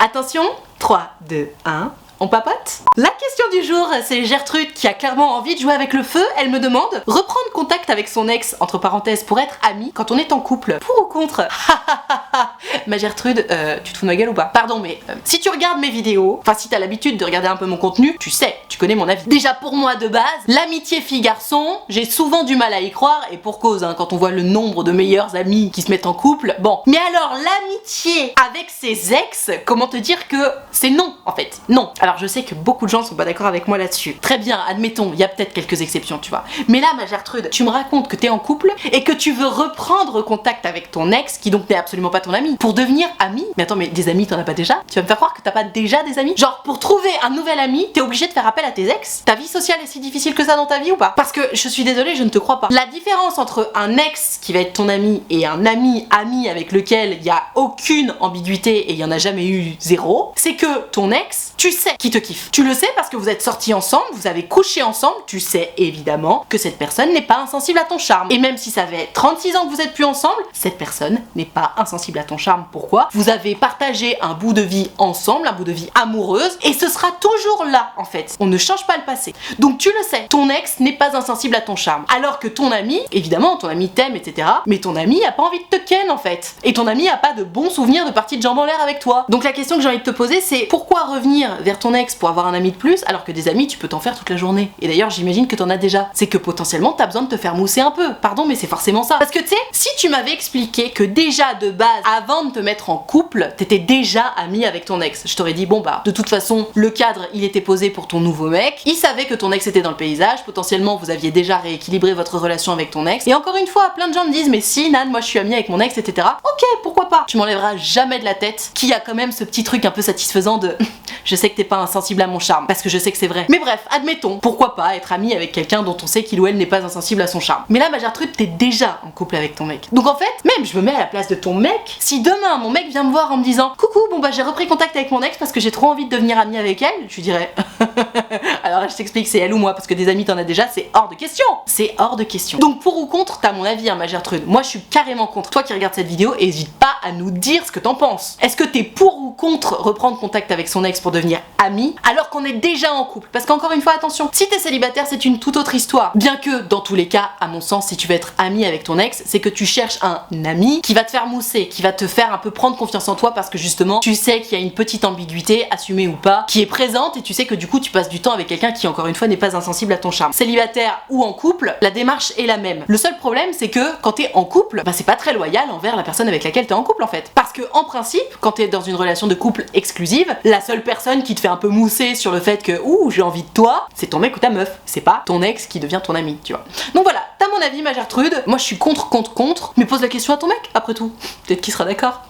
Attention, 3, 2, 1... On papote? La question du jour, c'est Gertrude qui a clairement envie de jouer avec le feu. Elle me demande reprendre contact avec son ex, entre parenthèses, pour être amie quand on est en couple. Pour ou contre? Ma Gertrude, tu te fous de ma gueule ou pas? Pardon, mais si tu regardes mes vidéos, enfin si t'as l'habitude de regarder un peu mon contenu, tu sais, tu connais mon avis. Déjà pour moi de base, l'amitié fille-garçon, j'ai souvent du mal à y croire, et pour cause, hein, quand on voit le nombre de meilleurs amis qui se mettent en couple, bon. Mais alors l'amitié avec ses ex, comment te dire que c'est non en fait, non. Alors je sais que beaucoup de gens sont pas d'accord avec moi là-dessus. Très bien, admettons, il y a peut-être quelques exceptions, tu vois. Mais là, ma Gertrude, tu me racontes que t'es en couple et que tu veux reprendre contact avec ton ex, qui donc n'est absolument pas ton ami, pour devenir ami. Mais attends, mais des amis, t'en as pas déjà? Tu vas me faire croire que t'as pas déjà des amis? Genre, pour trouver un nouvel ami, t'es obligé de faire appel à tes ex? Ta vie sociale est si difficile que ça dans ta vie ou pas? Parce que je suis désolée, je ne te crois pas. La différence entre un ex qui va être ton ami et un ami avec lequel il y a aucune ambiguïté et il y en a jamais eu zéro, c'est que ton ex, tu sais qui te kiffe. Tu le sais parce que vous êtes sortis ensemble, vous avez couché ensemble, tu sais évidemment que cette personne n'est pas insensible à ton charme. Et même si ça fait 36 ans que vous êtes plus ensemble, cette personne n'est pas insensible à ton charme. Pourquoi? Vous avez partagé un bout de vie ensemble, un bout de vie amoureuse, et ce sera toujours là en fait. On ne change pas le passé. Donc tu le sais, ton ex n'est pas insensible à ton charme. Alors que ton ami, évidemment, ton ami t'aime, etc. Mais ton ami a pas envie de te ken en fait. Et ton ami a pas de bons souvenirs de parties de jambes en l'air avec toi. Donc la question que j'ai envie de te poser, c'est pourquoi revenir vers ton ex pour avoir un ami de plus alors que des amis tu peux t'en faire toute la journée? Et d'ailleurs j'imagine que t'en as déjà. C'est que potentiellement t'as besoin de te faire mousser un peu. Pardon mais c'est forcément ça. Parce que tu sais, si tu m'avais expliqué que déjà de base, avant de te mettre en couple, t'étais déjà ami avec ton ex, je t'aurais dit bon bah de toute façon le cadre il était posé pour ton nouveau mec, il savait que ton ex était dans le paysage, potentiellement vous aviez déjà rééquilibré votre relation avec ton ex. Et encore une fois, plein de gens me disent mais si Nan, moi je suis amie avec mon ex, etc. Ok, pourquoi pas? Tu m'enlèveras jamais de la tête qu'il y a quand même ce petit truc un peu satisfaisant de je sais que t'es pas insensible à mon charme, parce que je sais que c'est vrai. Mais bref, admettons, pourquoi pas être ami avec quelqu'un dont on sait qu'il ou elle n'est pas insensible à son charme. Mais là, ma Gertrude, t'es déjà en couple avec ton mec. Donc en fait, même je me mets à la place de ton mec, si demain mon mec vient me voir en me disant coucou, bon bah j'ai repris contact avec mon ex parce que j'ai trop envie de devenir amie avec elle, je lui dirais alors là je t'explique, c'est elle ou moi, parce que des amis t'en as déjà, c'est hors de question. C'est hors de question. Donc pour ou contre, t'as mon avis, hein, ma Gertrude. Moi je suis carrément contre. Toi qui regardes cette vidéo, hésite pas à nous dire ce que t'en penses. Est-ce que t'es pour ou contre reprendre contact avec son ex pour devenir ami alors qu'on est déjà en couple? Parce qu'encore une fois, attention, si t'es célibataire, c'est une toute autre histoire. Bien que dans tous les cas, à mon sens, si tu veux être ami avec ton ex, c'est que tu cherches un ami qui va te faire mousser, qui va te faire un peu prendre confiance en toi, parce que justement tu sais qu'il y a une petite ambiguïté, assumée ou pas, qui est présente, et tu sais que du coup tu passes du temps avec quelqu'un qui encore une fois n'est pas insensible à ton charme. Célibataire ou en couple, la démarche est la même. Le seul problème c'est que quand t'es en couple, bah c'est pas très loyal envers la personne avec laquelle t'es en couple en fait. Parce que en principe, quand t'es dans une relation de couple exclusive, la seule personne qui te fait un peu mousser sur le fait que ouh j'ai envie de toi, c'est ton mec ou ta meuf, c'est pas ton ex qui devient ton ami, tu vois. Donc voilà, t'as mon avis ma Gertrude, moi je suis contre, mais pose la question à ton mec après tout, peut-être qu'il sera d'accord.